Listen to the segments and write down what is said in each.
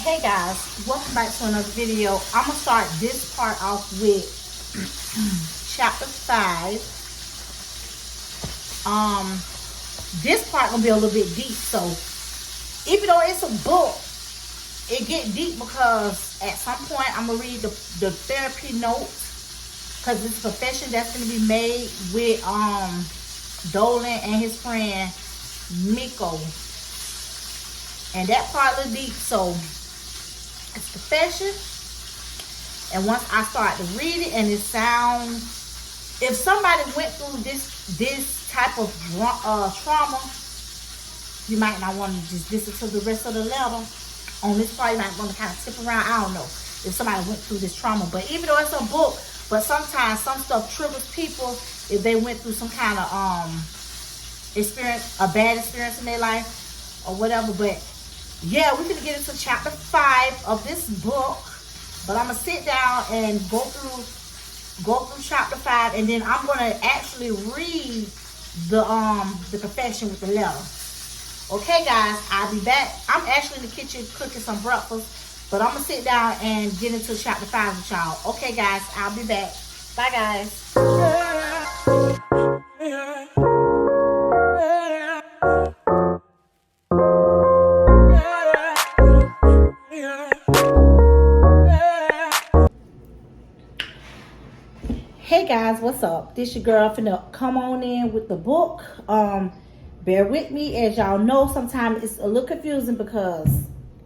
Hey guys, welcome back to another video. I'm gonna start this part off with chapter 5. This part gonna be a little bit deep, so even though it's a book, it get deep because at some point I'm gonna read the therapy notes, because it's a confession that's gonna be made with Dolan and his friend Miko, and that part is deep, so it's confession. And once I start to read it and it sounds, if somebody went through this type of trauma, you might not want to just listen to the rest of the letter. On this part, you might want to kind of tip around. I don't know if somebody went through this trauma, but even though it's a book, but sometimes some stuff triggers people if they went through some kind of experience, a bad experience in their life or whatever. But yeah, we're gonna get into chapter 5 of this book, but I'm gonna sit down and go through chapter 5, and then I'm gonna actually read the confession with the letter. Okay, guys, I'll be back. I'm actually in the kitchen cooking some breakfast, but I'm gonna sit down and get into chapter 5 with y'all. Okay, guys, I'll be back. Bye, guys. Hey guys, what's up? This your girl finna come on in with the book. Bear with me. As y'all know, sometimes it's a little confusing because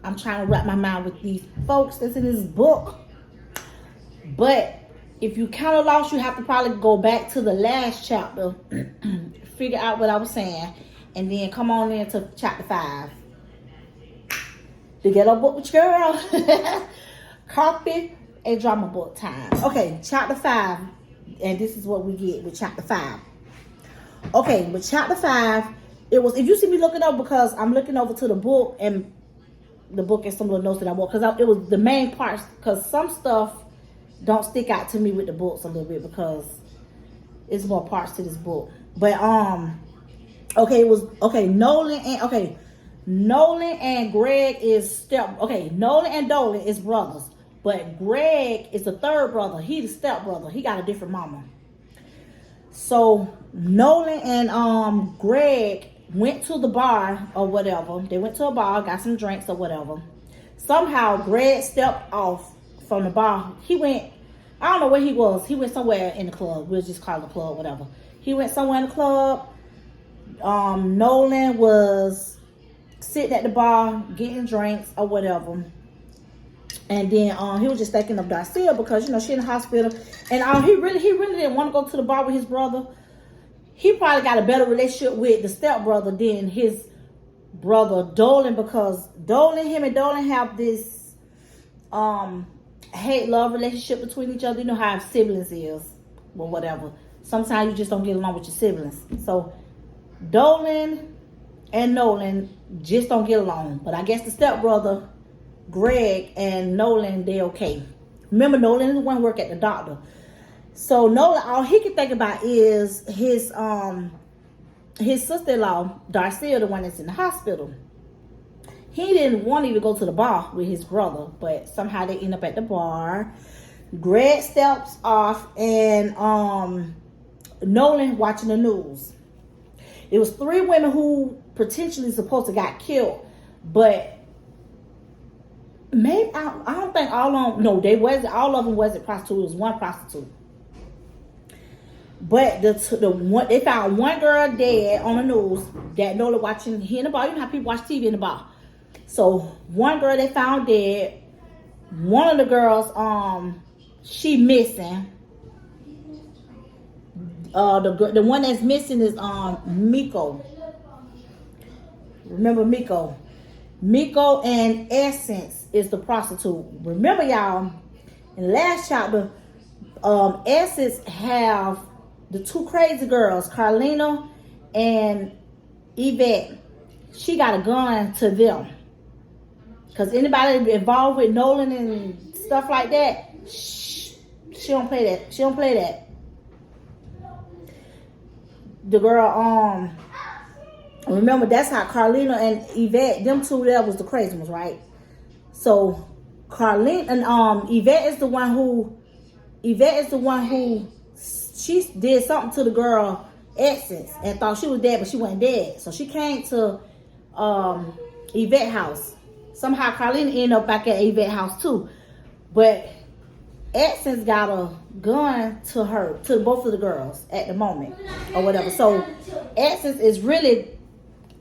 I'm trying to wrap my mind with these folks that's in this book. But if you kind of lost, you have to probably go back to the last chapter, figure out what I was saying, and then come on into chapter 5. The Ghetto Book with your girl. Coffee and drama book time. Okay, chapter 5. And this is what we get with chapter 5. Okay, with chapter 5, it was, if you see me looking over, because I'm looking over to the book and some of the notes that I wrote, because it was the main parts, because some stuff don't stick out to me with the books a little bit because it's more parts to this book. But okay, it was Nolan and Greg is Nolan and Dolan is brothers. But Greg is the third brother. He's the step brother. He got a different mama. So Nolan and Greg went to the bar or whatever. They went to a bar, got some drinks or whatever. Somehow Greg stepped off from the bar. He went, I don't know where he was. He went somewhere in the club. We'll just call it the club, whatever. He went somewhere in the club. Nolan was sitting at the bar getting drinks or whatever. And then he was just thinking of Darcia because, you know, she in the hospital. And he really didn't want to go to the bar with his brother. He probably got a better relationship with the stepbrother than his brother Dolan, because him and Dolan have this hate-love relationship between each other. You know how siblings is or whatever. Sometimes you just don't get along with your siblings. So Dolan and Nolan just don't get along. But I guess the stepbrother, Greg, and Nolan, they okay. Remember, Nolan is the one who work at the doctor. So Nolan, all he can think about is his sister-in-law, Darcia, the one that's in the hospital. He didn't want to even go to the bar with his brother, but somehow they end up at the bar. Greg steps off, and Nolan watching the news. It was 3 women who potentially supposed to got killed, but maybe I don't think all of them. No, all of them wasn't prostitutes. It was one prostitute. But they found one girl dead on the news that Nolan watching. He in the bar. You know how people watch TV in the bar. So one girl they found dead. One of the girls, she missing. The one that's missing is Miko. Remember Miko? Miko and Essence is the prostitute. Remember, y'all, in the last chapter, Essence have the 2 crazy girls, Carlina and Yvette. She got a gun to them. Because anybody involved with Nolan and stuff like that, she don't play that. She don't play that. The girl, remember, that's how Carlina and Yvette, them two there was the crazy ones, right? So Carlene and Yvette is the one who she did something to the girl Essence and thought she was dead, but she wasn't dead. So she came to Yvette house. Somehow Carlene ended up back at Yvette house too. But Essence got a gun to both of the girls at the moment or whatever. So Essence is really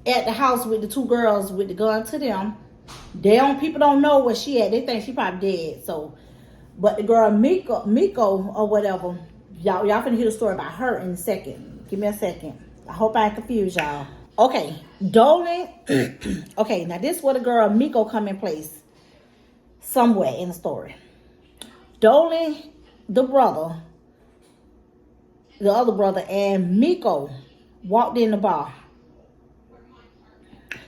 at the house with the two girls with the gun to them. People don't know where she at. They think she probably dead. So, but the girl Miko or whatever, y'all finna hear the story about her in a second. Give me a second. I hope I ain't confused y'all. Okay, Dolan. Okay, now this is where the girl Miko come in place somewhere in the story. Dolan, the other brother, and Miko walked in the bar.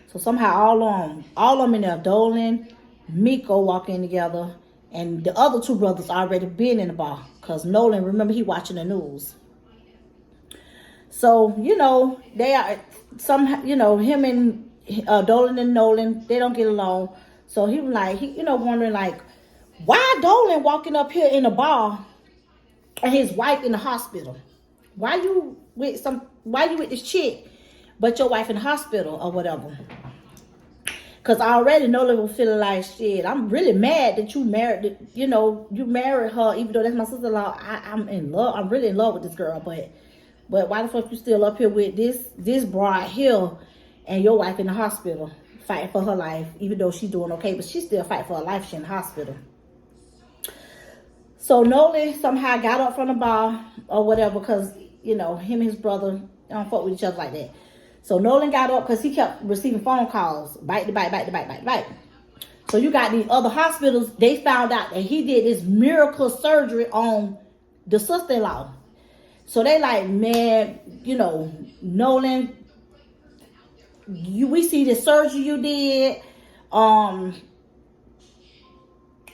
So somehow all of them in there, Dolan, Miko walk in together, and the other two brothers already been in the bar. Cause Nolan, remember, he watching the news. So, they are him and Dolan and Nolan, they don't get along. So he was like, wondering like, why Dolan walking up here in the bar and his wife in the hospital? Why you with this chick, but your wife in the hospital or whatever? Cause I already Nolan was feeling like, shit, I'm really mad that you married, you married her, even though that's my sister-in-law. I'm in love. I'm really in love with this girl, but why the fuck you still up here with this broad here and your wife in the hospital fighting for her life, even though she's doing okay, but she still fighting for her life. She in the hospital. So Nolan somehow got up from the bar or whatever, because him and his brother don't fuck with each other like that. So Nolan got up because he kept receiving phone calls, bite. So you got these other hospitals, they found out that he did this miracle surgery on the sister-in-law. So they like, man, Nolan, we see the surgery you did.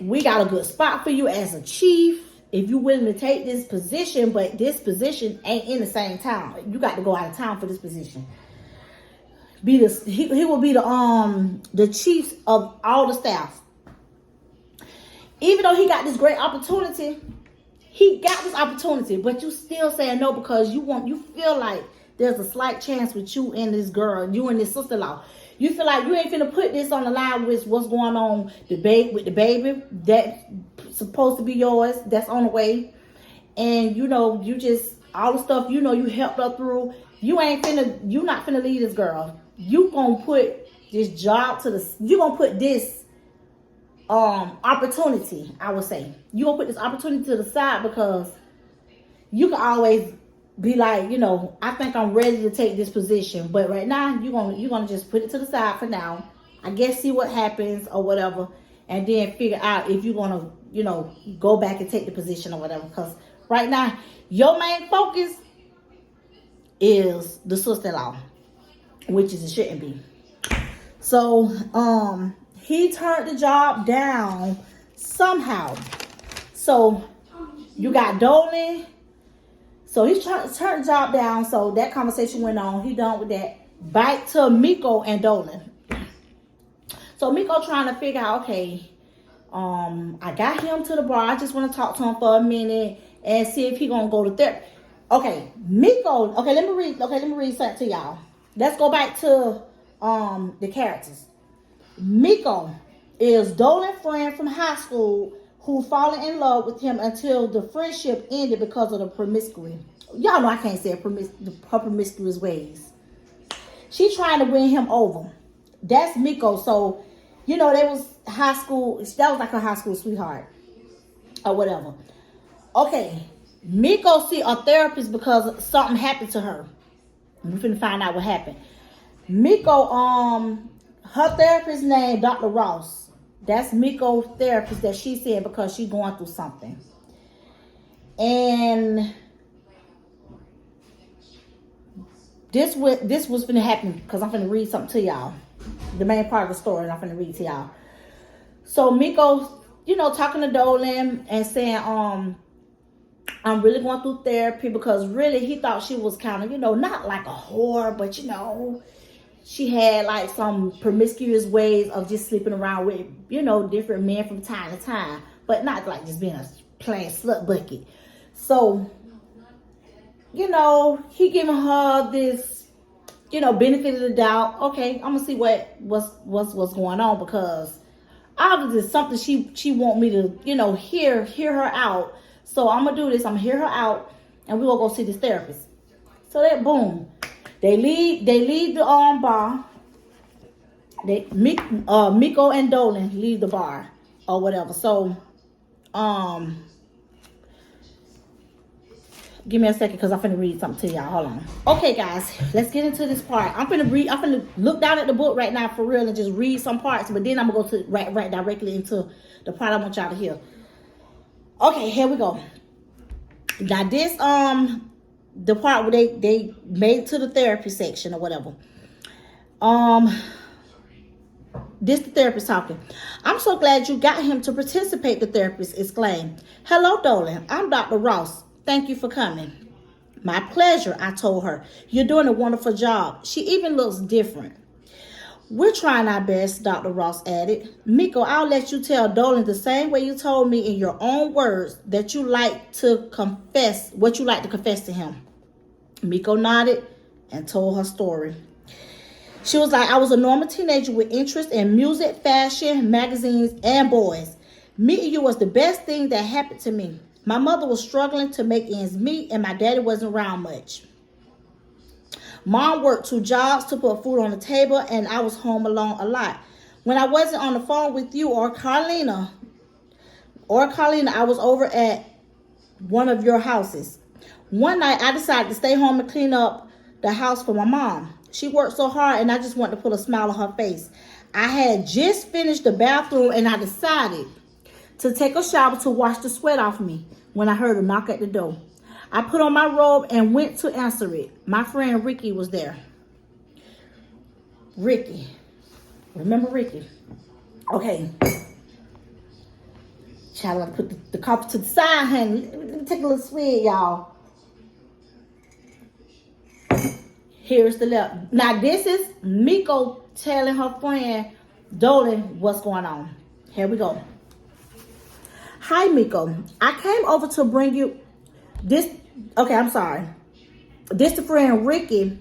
We got a good spot for you as a chief if you're willing to take this position, but this position ain't in the same town. You got to go out of town for this position. He will be the chief of all the staff. Even though he got this great opportunity, but you still saying no because you feel like there's a slight chance with you and this girl, you and this sister-in-law. You feel like you ain't finna put this on the line with what's going on with the baby that's supposed to be yours, that's on the way. And you just, all the stuff you helped her through, you not finna leave this girl. You gonna put this job you gonna put this opportunity, I would say. You gonna put this opportunity to the side because you can always be like, I think I'm ready to take this position. But right now, you're gonna just put it to the side for now. I guess see what happens or whatever. And then figure out if you're gonna, go back and take the position or whatever. Because right now, your main focus is the sister-in-law, which is it shouldn't be. So, he turned the job down somehow. So, you got Dolan. So, he's trying to turn the job down. So, that conversation went on. He done with that. Back to Miko and Dolan. So, Miko trying to figure out, okay, I got him to the bar. I just want to talk to him for a minute and see if he gonna go to therapy. Okay, Miko. Okay, let me read something to y'all. Let's go back to the characters. Miko is Dolan's friend from high school who fallen in love with him until the friendship ended because of the promiscuity. Y'all know I can't say her promiscuous ways. She trying to win him over. That's Miko. So, they was high school. That was like her high school sweetheart or whatever. Okay, Miko see a therapist because something happened to her. We're finna find out what happened. Miko, her therapist named Dr. Ross. That's Miko's therapist that she's seeing because she's going through something. And this was finna happen because I'm finna read something to y'all. The main part of the story, and I'm finna read to y'all. So Miko, talking to Dolan and saying, I'm really going through therapy because really he thought she was kind of, not like a whore, but she had like some promiscuous ways of just sleeping around with, you know, different men from time to time, but not like just being a plain slut bucket. So, you know, he giving her this, you know, benefit of the doubt. Okay, I'm gonna see what's going on, because obviously it's something she want me to, you know, hear her out. So I'm gonna do this. I'm gonna hear her out, and we gonna go see this therapist. So that boom, they leave the bar. Miko and Dolan leave the bar or whatever. So give me a second, because I'm finna read something to y'all. Hold on. Okay, guys, let's get into this part. I'm finna look down at the book right now for real and just read some parts, but then I'm gonna go to right directly into the part I want y'all to hear. Okay, here we go. Now this the part where they made it to the therapy section or whatever. This the therapist talking. I'm so glad you got him to participate, the therapist exclaimed. Hello, Dolan. I'm Dr. Ross. Thank you for coming. My pleasure, I told her. You're doing a wonderful job. She even looks different. We're trying our best, Dr. Ross added. Miko, I'll let you tell Dolan the same way you told me in your own words that you like to confess, what you like to confess to him. Miko nodded and told her story. She was like, I was a normal teenager with interest in music, fashion, magazines, and boys. Meeting you was the best thing that happened to me. My mother was struggling to make ends meet, and my daddy wasn't around much. Mom worked 2 jobs to put food on the table, and I was home alone a lot. When I wasn't on the phone with you or Carlina, I was over at one of your houses. One night, I decided to stay home and clean up the house for my mom. She worked so hard, and I just wanted to put a smile on her face. I had just finished the bathroom, and I decided to take a shower to wash the sweat off me when I heard a knock at the door. I put on my robe and went to answer it. My friend Ricky was there. Ricky. Remember Ricky? Okay. Child, I put the coffee to the side, honey. Let me take a little swig, y'all. Here's the letter. Now, this is Miko telling her friend Dolan what's going on. Here we go. Hi, Miko. I came over to bring you this. Okay, I'm sorry. This the friend Ricky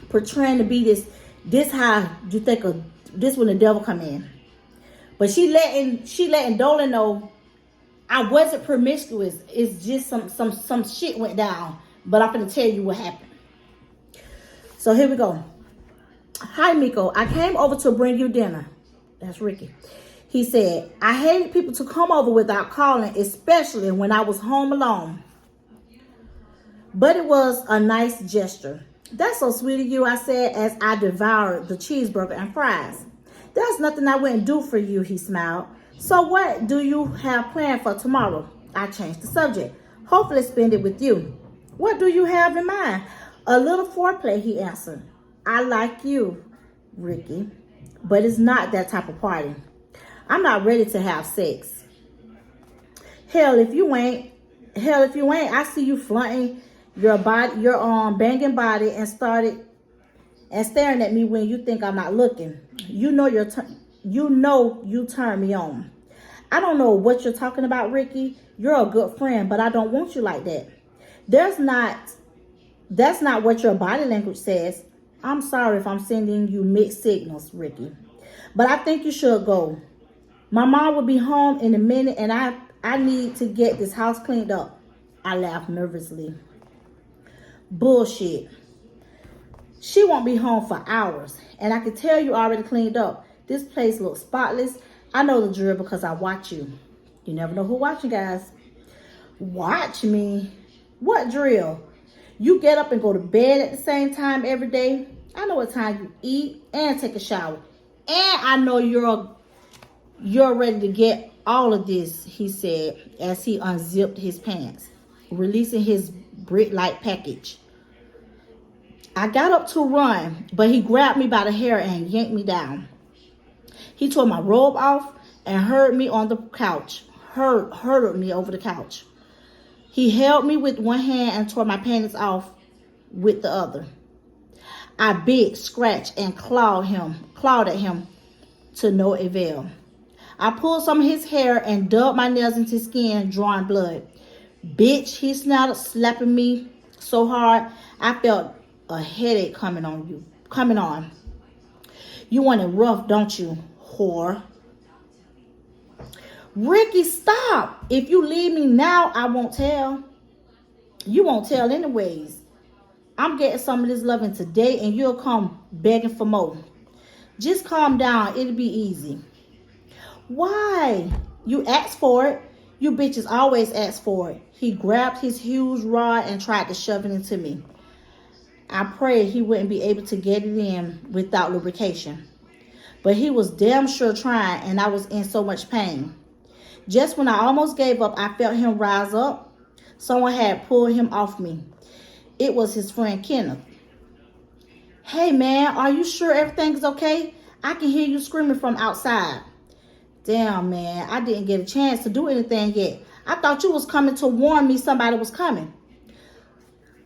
portraying to be this how you think of this when the devil come in. But she letting Dolan know I wasn't promiscuous. It's just some shit went down. But I'm gonna tell you what happened. So here we go. Hi, Miko. I came over to bring you dinner. That's Ricky. He said, I hated people to come over without calling, especially when I was home alone. But it was a nice gesture. That's so sweet of you, I said as I devoured the cheeseburger and fries. There's nothing I wouldn't do for you, he smiled. So what do you have planned for tomorrow? I changed the subject. Hopefully spend it with you. What do you have in mind? A little foreplay, he answered. I like you, Ricky, but it's not that type of party. I'm not ready to have sex. Hell, if you ain't, I see you flaunting your body, your banging body and staring at me when you think I'm not looking. You know you turn me on. I don't know what you're talking about, Ricky. You're a good friend, but I don't want you like that. That's not what your body language says. I'm sorry if I'm sending you mixed signals, Ricky. But I think you should go. My mom will be home in a minute, and I need to get this house cleaned up. I laughed nervously. Bullshit. She won't be home for hours, and I can tell you already cleaned up. This place looks spotless. I know the drill because I watch you. You never know who watching, guys. Watch me? What drill? You get up and go to bed at the same time every day. I know what time you eat and take a shower. And I know you're ready to get all of this, he said as he unzipped his pants, releasing his brick-like package. I got up to run, but he grabbed me by the hair and yanked me down. He tore my robe off and hurled me on the couch, hurled me over the couch. He held me with one hand and tore my panties off with the other. I bit, scratched, and clawed at him to no avail. I pulled some of his hair and dug my nails into his skin, drawing blood. Bitch, he snarled, slapping me so hard I felt a headache coming on. You want it rough, don't you, whore? Ricky, stop. If you leave me now, I won't tell. You won't tell anyways. I'm getting some of this loving today and you'll come begging for more. Just calm down. It'll be easy. Why? You asked for it. You bitches always ask for it. He grabbed his huge rod and tried to shove it into me. I prayed he wouldn't be able to get it in without lubrication. But he was damn sure trying, and I was in so much pain. Just when I almost gave up, I felt him rise up. Someone had pulled him off me. It was his friend Kenneth. Hey man, are you sure everything's okay? I can hear you screaming from outside. Damn man, I didn't get a chance to do anything yet. I thought you was coming to warn me somebody was coming.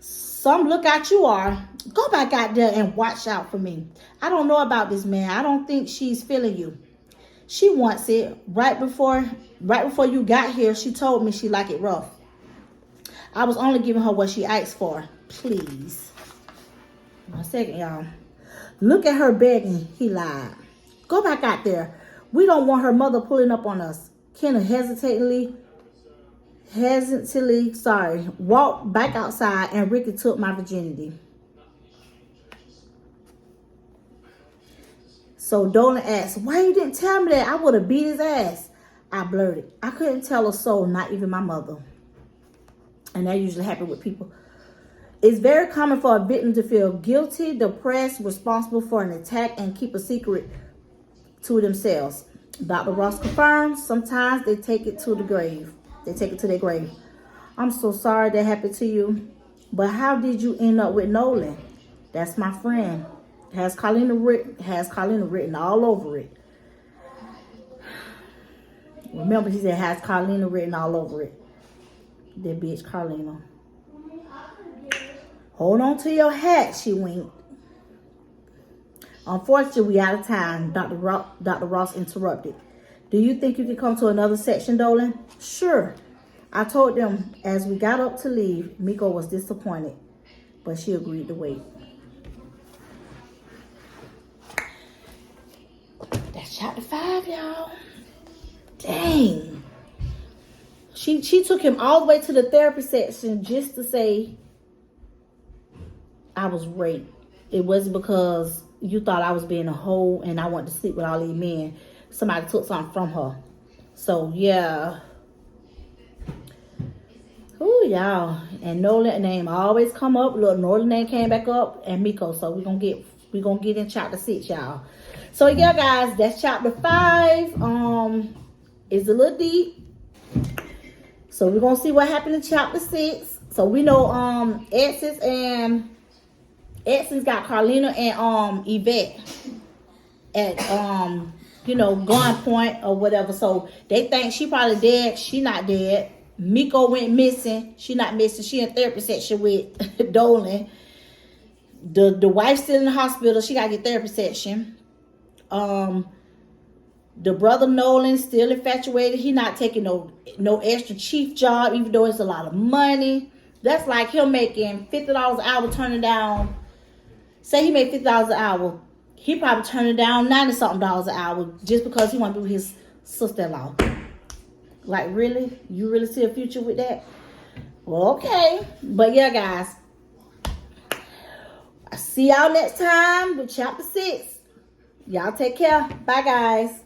Some lookout you are. Go back out there and watch out for me. I don't know about this man. I don't think she's feeling you. She wants it. Right before you got here, she told me she liked it rough. I was only giving her what she asked for. Please. 1 second, y'all. Look at her begging. He lied. Go back out there. We don't want her mother pulling up on us. Kenneth hesitantly, walked back outside and Ricky took my virginity. So Dolan asked, why you didn't tell me that? I would have beat his ass. I blurted. I couldn't tell a soul, not even my mother. And that usually happens with people. It's very common for a victim to feel guilty, depressed, responsible for an attack, and keep a secret to themselves. Dr. Ross confirms sometimes they take it to the grave. They take it to their grave. I'm so sorry that happened to you. But how did you end up with Nolan? That's my friend. Has Carlina written all over it. Remember, he said has Carlina written all over it. That bitch Carlina. Hold on to your hat, she winked. Unfortunately, we out of time, Dr. Ross interrupted. Do you think you can come to another section, Dolan? Sure. I told them as we got up to leave, Miko was disappointed, but she agreed to wait. That's chapter 5, y'all. Dang. She took him all the way to the therapy section just to say I was raped. It wasn't because you thought I was being a hoe and I wanted to sleep with all these men. Somebody took something from her. So, yeah. Ooh, y'all. And Nolan name always come up. Look, Nolan name came back up. And Miko. So, we're gonna get in chapter 6, y'all. So, yeah, guys. That's chapter 5. It's a little deep. So, we're gonna see what happened in chapter 6. So, we know Essence got Carlina and Yvette at gunpoint or whatever. So they think she probably dead. She not dead. Miko went missing. She not missing. She in therapy section with Dolan. The wife still in the hospital. She got to get therapy section. The brother Nolan still infatuated. He not taking no extra chief job, even though it's a lot of money. That's like him making $50 an hour, turning down. Say he made $50 an hour. He probably turning down $90-something an hour just because he want to be with his sister-in-law. Like, really? You really see a future with that? Well, okay. But yeah, guys. I'll see y'all next time with chapter 6. Y'all take care. Bye, guys.